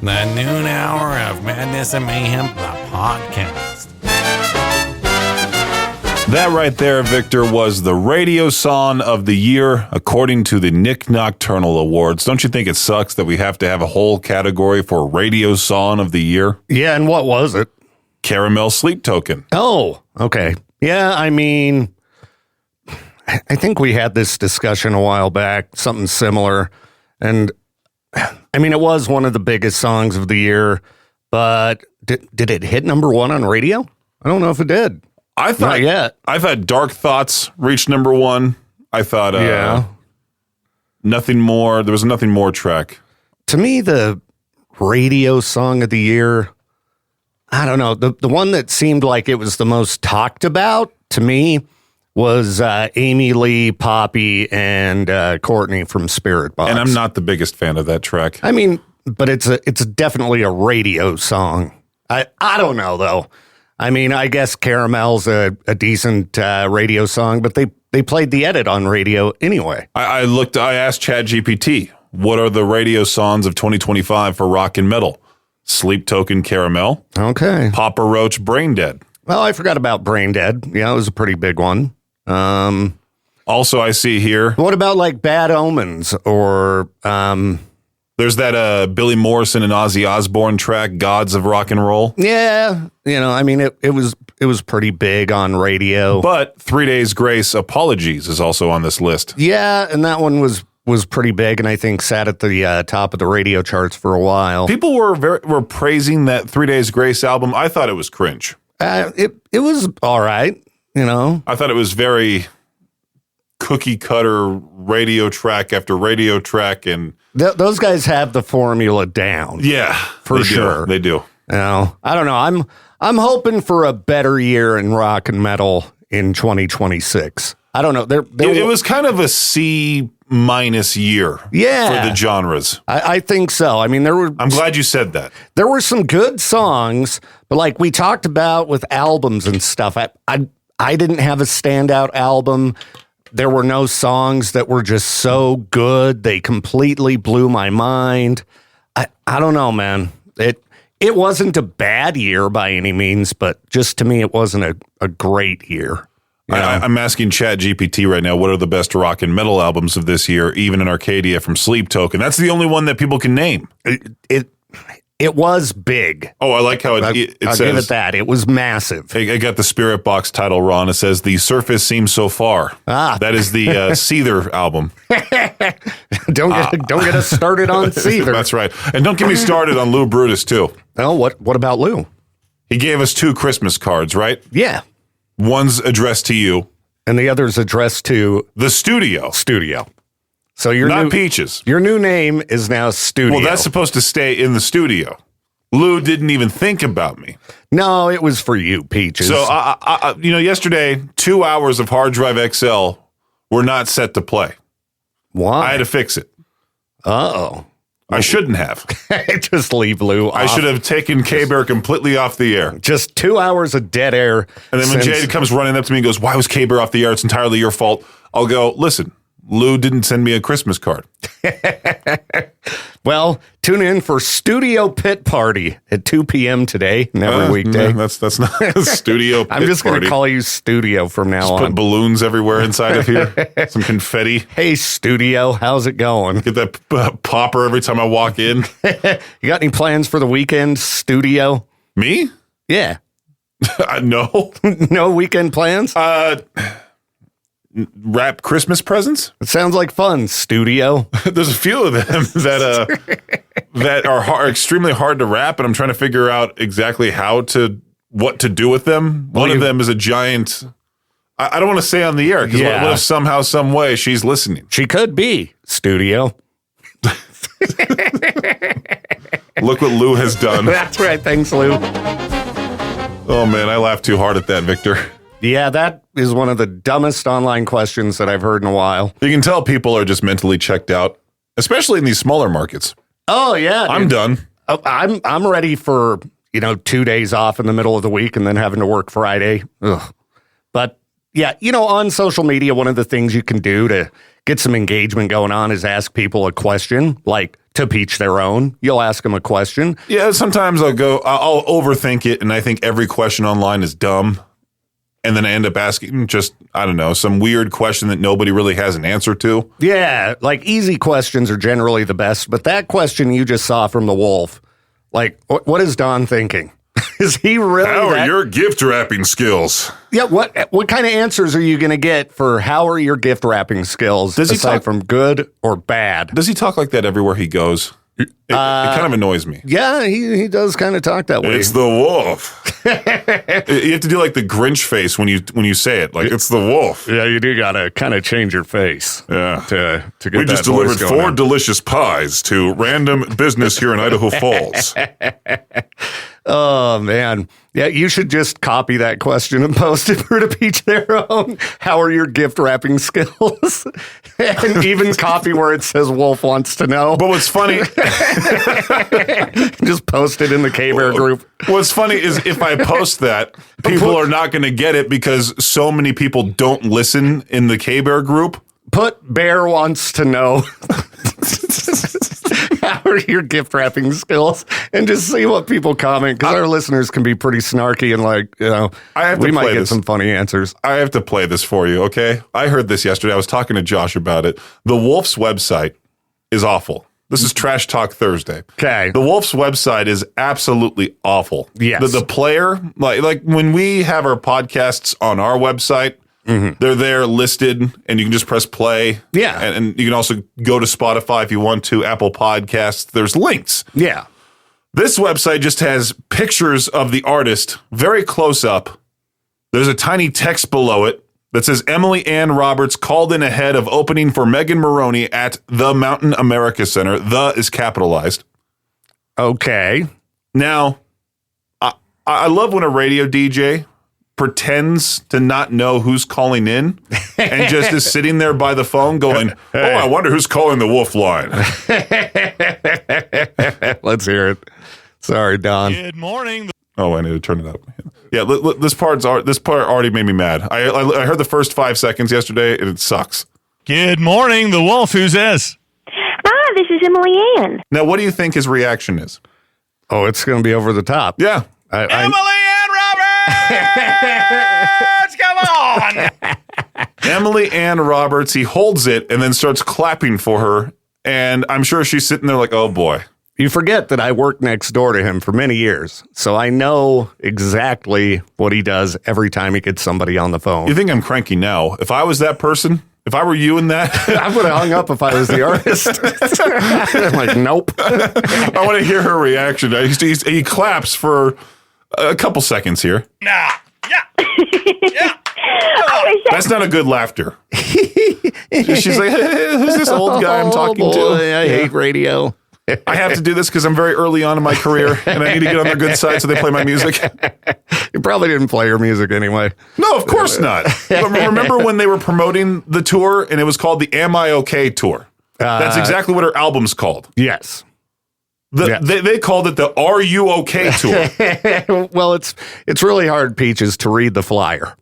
The noon hour of Madness and Mayhem, the podcast. That right there, Victor, was the radio song of the year, according to the Nick Nocturnal Awards. Don't you think it sucks that we have to have a whole category for radio song of the year? Yeah, and what was it? Caramel Sleep Token. Oh, okay. Yeah, I mean, I think we had this discussion a while back, something similar. And I mean, it was one of the biggest songs of the year, but did it hit number one on radio? I don't know if it did. I thought, not yet. I've had Dark Thoughts reach number one. I thought, Nothing More. There was a Nothing More track. To me, the radio song of the year, I don't know. The one that seemed like it was the most talked about to me was Amy Lee, Poppy, and Courtney from Spirit Box. And I'm not the biggest fan of that track. I mean, but it's definitely a radio song. I don't know, though. I mean, I guess Caramel's a decent radio song, but they played the edit on radio anyway. I asked ChatGPT, what are the radio songs of 2025 for rock and metal? Sleep Token, Caramel. Okay. Papa Roach, Brain Dead. Well, I forgot about Brain Dead. Yeah, it was a pretty big one. Also, I see here. What about like Bad Omens or... There's that Billy Morrison and Ozzy Osbourne track, Gods of Rock and Roll. Yeah, I mean, it was pretty big on radio. But 3 Days Grace, Apologies is also on this list. Yeah, and that one was pretty big, and I think sat at the top of the radio charts for a while. People were praising that 3 Days Grace album. I thought it was cringe. It was all right, I thought it was very cookie cutter radio track after radio track, and those guys have the formula down. Yeah, for sure. They do. I don't know. I'm hoping for a better year in rock and metal in 2026. I don't know. It was kind of a C- year for the genres. I think so. I mean, I'm glad you said that. There were some good songs, but like we talked about with albums and stuff, I didn't have a standout album. There were no songs that were just so good. They completely blew my mind. I don't know, man. It wasn't a bad year by any means, but just to me, it wasn't a great year. I'm asking ChatGPT right now, what are the best rock and metal albums of this year, even in Arcadia from Sleep Token? That's the only one that people can name. It was big. Oh, I like how it I'll says. give it that. It was massive. I got the Spirit Box title wrong. It says The Surface Seems So Far. That is the Seether album. Don't get us started on Seether. That's right. And don't get me started on Lou Brutus, too. Oh, what about Lou? He gave us 2 Christmas cards, right? Yeah. One's addressed to you. And the other's addressed to... The Studio. So your Peaches. Your new name is now Studio. Well, that's supposed to stay in the studio. Lou didn't even think about me. No, it was for you, Peaches. So, yesterday, 2 hours of hard drive XL were not set to play. Why? I had to fix it. Uh-oh. I shouldn't have. Just leave Lou off. I should have taken K-Bear completely off the air. Just 2 hours of dead air. And then when Jade comes running up to me and goes, why was K-Bear off the air? It's entirely your fault. I'll go, listen, Lou didn't send me a Christmas card. Well, tune in for Studio Pit Party at 2 p.m. today, every weekday. That's not a Studio Pit I'm just going to party. call you Studio from now on. Put balloons everywhere inside of here. Some confetti. Hey, Studio, how's it going? Get that popper every time I walk in. You got any plans for the weekend, Studio? Me? Yeah. No. No weekend plans? Wrap Christmas presents? It sounds like fun, Studio. There's a few of them that are extremely hard to wrap, and I'm trying to figure out exactly what to do with them. One of them is a giant. I don't want to say on the air because what if somehow, some way she's listening? She could be, Studio. Look what Lou has done. That's right. Thanks, Lou. Oh man, I laughed too hard at that, Victor. Yeah, that is one of the dumbest online questions that I've heard in a while. You can tell people are just mentally checked out, especially in these smaller markets. Oh, yeah. I'm done. I'm ready for, 2 days off in the middle of the week and then having to work Friday. Ugh. But yeah, on social media, one of the things you can do to get some engagement going on is ask people a question like, to each their own. You'll ask them a question. Yeah, sometimes I'll overthink it, and I think every question online is dumb. And then I end up asking just, I don't know, some weird question that nobody really has an answer to. Yeah, like easy questions are generally the best. But that question you just saw from the wolf, like, what is Don thinking? Is he really? How are your gift wrapping skills? Yeah, what kind of answers are you going to get for how are your gift wrapping skills aside from good or bad? Does he talk like that everywhere he goes? It kind of annoys me. Yeah, he does kind of talk that way. It's the wolf. You have to do like the Grinch face when you say it. Like, it's the wolf. Yeah, you do got to kind of change your face. Yeah. To get we just delivered 4 delicious pies to random business here in Idaho Falls. Oh, man. Yeah, you should just copy that question and post it for to each their own. How are your gift wrapping skills? And even copy where it says Wolf wants to know. But what's funny... just post it in the K-Bear group. What's funny is if I post that, people are not going to get it because so many people don't listen in the K-Bear group. Put Bear wants to know. How are your gift wrapping skills? And just see what people comment, because our listeners can be pretty snarky and like, we might get some funny answers. I have to play this for you, okay? I heard this yesterday. I was talking to Josh about it. The Wolf's website is awful. This is Trash Talk Thursday. Okay. The Wolf's website is absolutely awful. Yes. The player, like when we have our podcasts on our website, they're there listed, and you can just press play. Yeah. And you can also go to Spotify if you want to, Apple Podcasts. There's links. Yeah. This website just has pictures of the artist very close up. There's a tiny text below it that says Emily Ann Roberts called in ahead of opening for Megan Maroney at the Mountain America Center. The is capitalized. Okay. Now, I love when a radio DJ pretends to not know who's calling in and just is sitting there by the phone going, oh, I wonder who's calling the Wolf line. Let's hear it. Sorry, Don. Good morning. Oh, I need to turn it up. Yeah, this part already made me mad. I heard the first 5 seconds yesterday, and it sucks. Good morning. The Wolf. Who's this? This is Emily Ann. Now, what do you think his reaction is? Oh, it's going to be over the top. Yeah. Emily Ann Roberts! Come on! Emily Ann Roberts, he holds it and then starts clapping for her, and I'm sure she's sitting there like, oh, boy. You forget that I worked next door to him for many years, so I know exactly what he does every time he gets somebody on the phone. You think I'm cranky now? If I was that person, if I were you in that, I would have hung up if I was the artist. I'm like, nope. I want to hear her reaction. He claps for a couple seconds here. Nah. Yeah. Yeah. That's not a good laughter. She's like, hey, who's this old guy I'm talking to? I hate radio. I have to do this because I'm very early on in my career, and I need to get on their good side so they play my music. You probably didn't play your music anyway. No, of course not. Remember when they were promoting the tour, and it was called the Am I Okay Tour? That's exactly what her album's called. Yes. They called it the Are You Okay Tour. Well, it's really hard, Peaches, to read the flyer.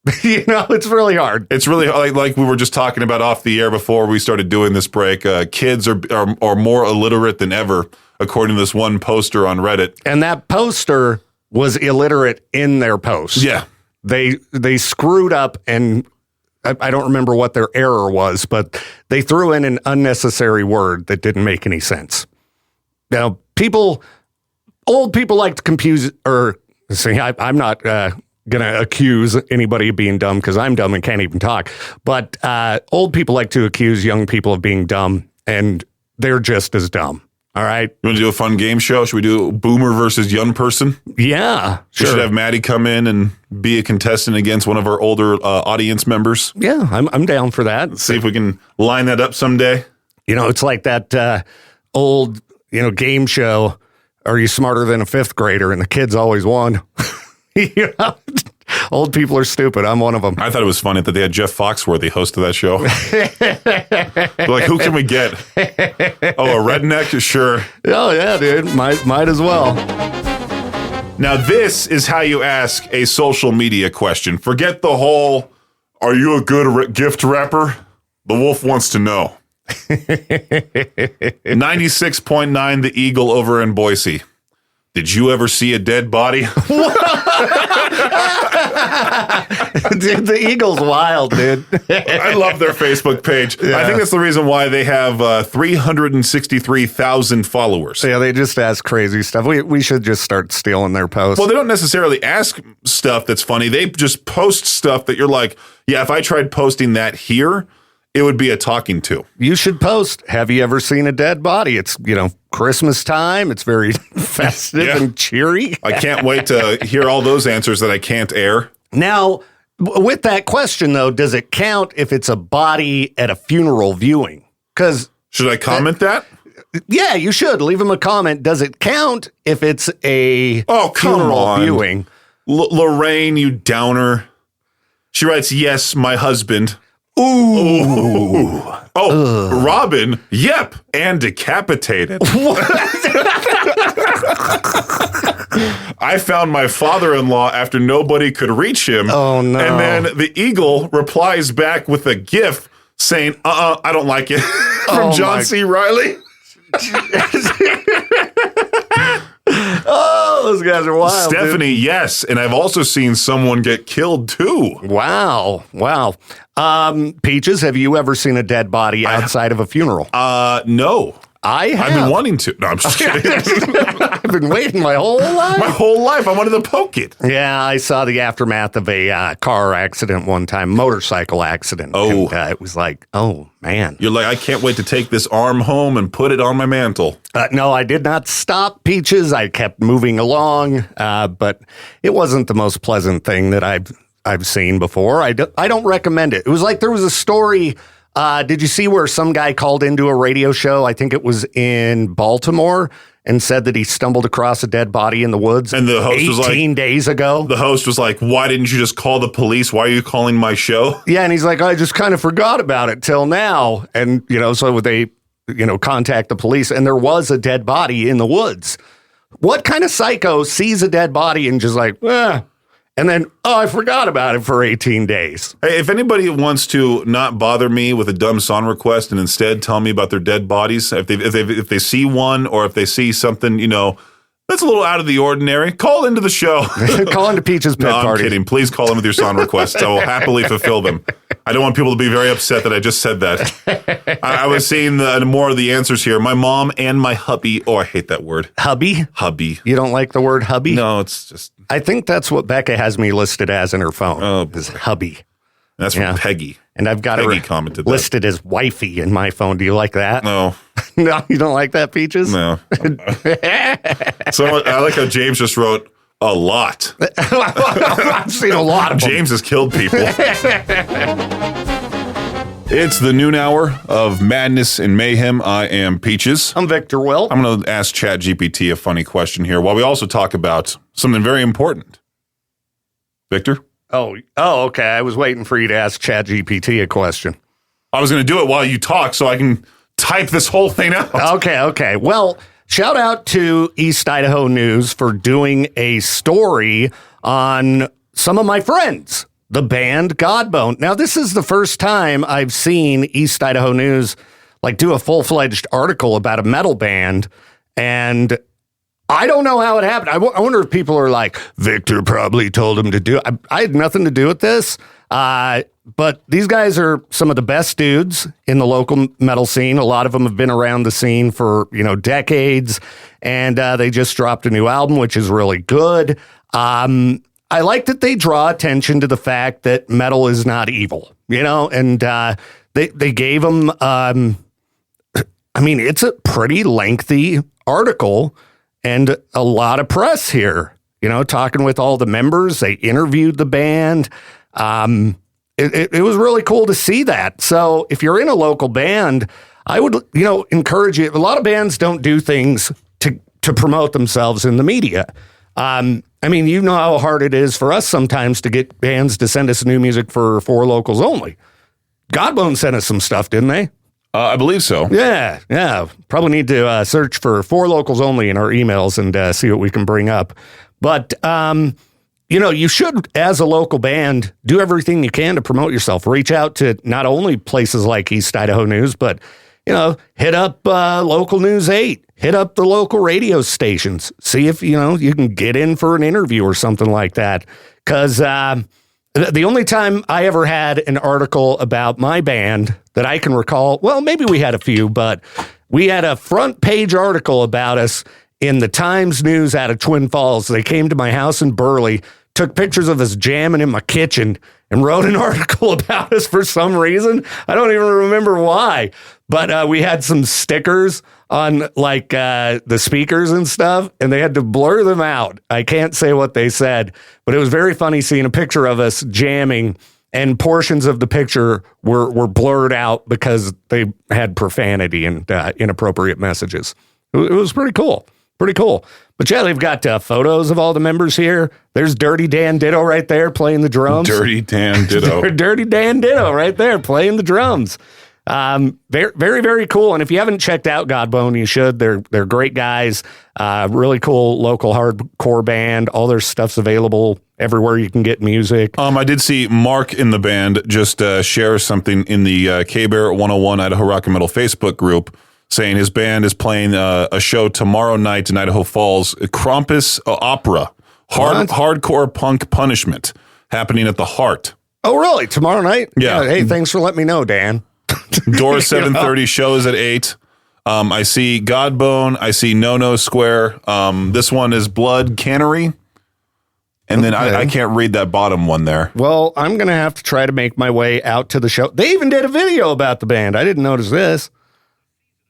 It's really hard. It's really like we were just talking about off the air before we started doing this break. Kids are more illiterate than ever, according to this one poster on Reddit. And that poster was illiterate in their post. Yeah. They screwed up, and I don't remember what their error was, but they threw in an unnecessary word that didn't make any sense. Now, old people like to confuse, I'm not going to accuse anybody of being dumb because I'm dumb and can't even talk. But old people like to accuse young people of being dumb, and they're just as dumb. All right. You want to do a fun game show? Should we do boomer versus young person? Yeah. We should have Maddie come in and be a contestant against one of our older audience members. Yeah, I'm down for that. Let's see if we can line that up someday. It's like that old, game show. Are you smarter than a fifth grader? And the kids always won. Old people are stupid. I'm one of them. I thought it was funny that they had Jeff Foxworthy host of that show. Like, who can we get? Oh, a redneck? Sure. Oh, yeah, dude. Might as well. Now, this is how you ask a social media question. Forget the whole, are you a good gift wrapper? The Wolf wants to know. 96.9 The Eagle over in Boise. Did you ever see a dead body? Dude, the Eagle's wild, dude. I love their Facebook page. Yeah. I think that's the reason why they have 363,000 followers. Yeah, they just ask crazy stuff. We should just start stealing their posts. Well, they don't necessarily ask stuff that's funny. They just post stuff that you're like, yeah, if I tried posting that here, it would be a talking to. You should post, have you ever seen a dead body? It's, Christmas time. It's very festive Yeah. and cheery. I can't wait to hear all those answers that I can't air. Now, with that question, though, does it count if it's a body at a funeral viewing? Because, Should I comment that? yeah, you should. Leave them a comment. Does it count if it's a Oh, come funeral on. viewing? Lorraine, you downer. She writes, yes, my husband. Ooh. Oh, Robin, yep, and decapitated. I found my father-in-law after nobody could reach him. Oh, no. And then the Eagle replies back with a GIF saying, I don't like it. From John my- C. Riley. Oh, those guys are wild. dude. Stephanie, yes. And I've also seen someone get killed too. Wow. Peaches, have you ever seen a dead body outside of a funeral? No. I have. I've been wanting to. No, I'm just kidding. I've been waiting my whole life. My whole life, I wanted to poke it. Yeah, I saw the aftermath of a car accident one time, motorcycle accident. Oh. And, it was like, oh, man. You're like, I can't wait to take this arm home and put it on my mantle. No, I did not stop, Peaches. I kept moving along, but it wasn't the most pleasant thing that I've seen before. I don't recommend it. It was like there was a story. Did you see where some guy called into a radio show? I think it was in Baltimore, and said that he stumbled across a dead body in the woods. And the host was like, 18 days ago. The host was like, why didn't you just call the police? Why are you calling my show? Yeah, and he's like, I just kind of forgot about it till now. And, so they, contact the police, and there was a dead body in the woods. What kind of psycho sees a dead body and just like, and then, I forgot about it for 18 days. Hey, if anybody wants to not bother me with a dumb song request and instead tell me about their dead bodies, if they see one or if they see something, that's a little out of the ordinary, call into the show. Call into Peach's Pet No, I'm Party. kidding. Please call in with your song requests. I will happily fulfill them. I don't want people to be very upset that I just said that. I was seeing more of the answers here. My mom and my hubby. Oh, I hate that word. Hubby? Hubby. You don't like the word hubby? No, it's just. I think that's what Becca has me listed as in her phone. Oh, boy. Is hubby. That's from Yeah. Peggy. And I've got Peggy her commented that. listed as wifey in my phone. Do you like that? No, No, you don't like that, Peaches? no. So I like how James just wrote a lot. I've seen a lot of them. James has killed people. It's the noon hour of madness and mayhem. I am Peaches. I'm Viktor Wilt. I'm going to ask ChatGPT a funny question here while we also talk about something very important. Victor? Oh, okay. I was waiting for you to ask ChatGPT a question. I was going to do it while you talk so I can type this whole thing out. Okay. Well, shout out to East Idaho News for doing a story on some of my friends, the band Godbone. Now, this is the first time I've seen East Idaho News do a full-fledged article about a metal band, and I don't know how it happened. I wonder if people are like, Victor probably told him to do it. I had nothing to do with this, but these guys are some of the best dudes in the local metal scene. A lot of them have been around the scene for, decades, and they just dropped a new album, which is really good. I like that they draw attention to the fact that metal is not evil, and they gave them, it's a pretty lengthy article and a lot of press here, talking with all the members. They interviewed the band. It was really cool to see that. So if you're in a local band, I would, encourage you. A lot of bands don't do things to promote themselves in the media. You know how hard it is for us sometimes to get bands to send us new music for locals only. Godbone sent us some stuff, didn't they? I believe so. Yeah. Probably need to search for locals only in our emails and see what we can bring up. But, you should, as a local band, do everything you can to promote yourself. Reach out to not only places like East Idaho News, but, hit up Local News 8, hit up the local radio stations, see if, you can get in for an interview or something like that. Because the only time I ever had an article about my band that I can recall, well, maybe we had a few, but we had a front page article about us in the Times News out of Twin Falls. They came to my house in Burley, took pictures of us jamming in my kitchen, and wrote an article about us for some reason. I don't even remember why. But we had some stickers on the speakers and stuff, and they had to blur them out. I can't say what they said, but it was very funny seeing a picture of us jamming, and portions of the picture were blurred out because they had profanity and inappropriate messages. It was pretty cool. Pretty cool. But yeah, they've got photos of all the members here. There's Dirty Dan Ditto right there playing the drums. Dirty Dan Ditto. Dirty Dan Ditto right there playing the drums. Very, very, very cool. And if you haven't checked out Godbone, you should. They're great guys. Really cool local hardcore band. All their stuff's available everywhere you can get music. I did see Mark in the band just share something in the K-Bear 101 Idaho Rock and Metal Facebook group, saying his band is playing a show tomorrow night in Idaho Falls, Krampus Opera, hardcore punk punishment, happening at the Heart. Oh, really? Tomorrow night? Yeah. Hey, thanks for letting me know, Dan. Door 7:30, shows at 8. I see Godbone. I see No Square. This one is Blood Cannery. And then I can't read that bottom one there. Well, I'm going to have to try to make my way out to the show. They even did a video about the band. I didn't notice this.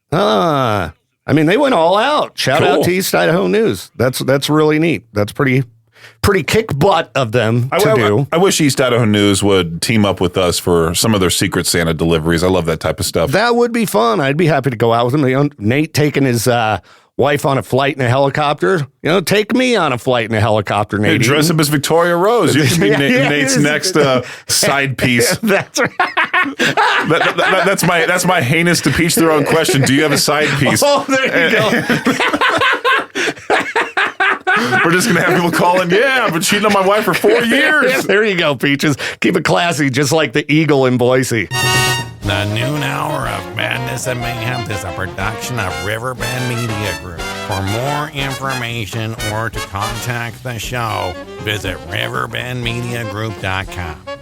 They went all out. Shout out to East Idaho News. That's really neat. That's pretty kick butt of them to do. I wish East Idaho News would team up with us for some of their Secret Santa deliveries. I love that type of stuff. That would be fun. I'd be happy to go out with them. Nate taking his wife on a flight in a helicopter. Take me on a flight in a helicopter, Nate. Hey, dress up as Victoria Rose. You can be Nate's next side piece. That's right. That's my heinous to peach their own question. Do you have a side piece? Oh, there you go. We're just going to have people calling, I've been cheating on my wife for 4 years. Yeah, there you go, Peaches. Keep it classy, just like the Eagle in Boise. The noon hour of Madness and Mayhem is a production of Riverbend Media Group. For more information or to contact the show, visit riverbendmediagroup.com.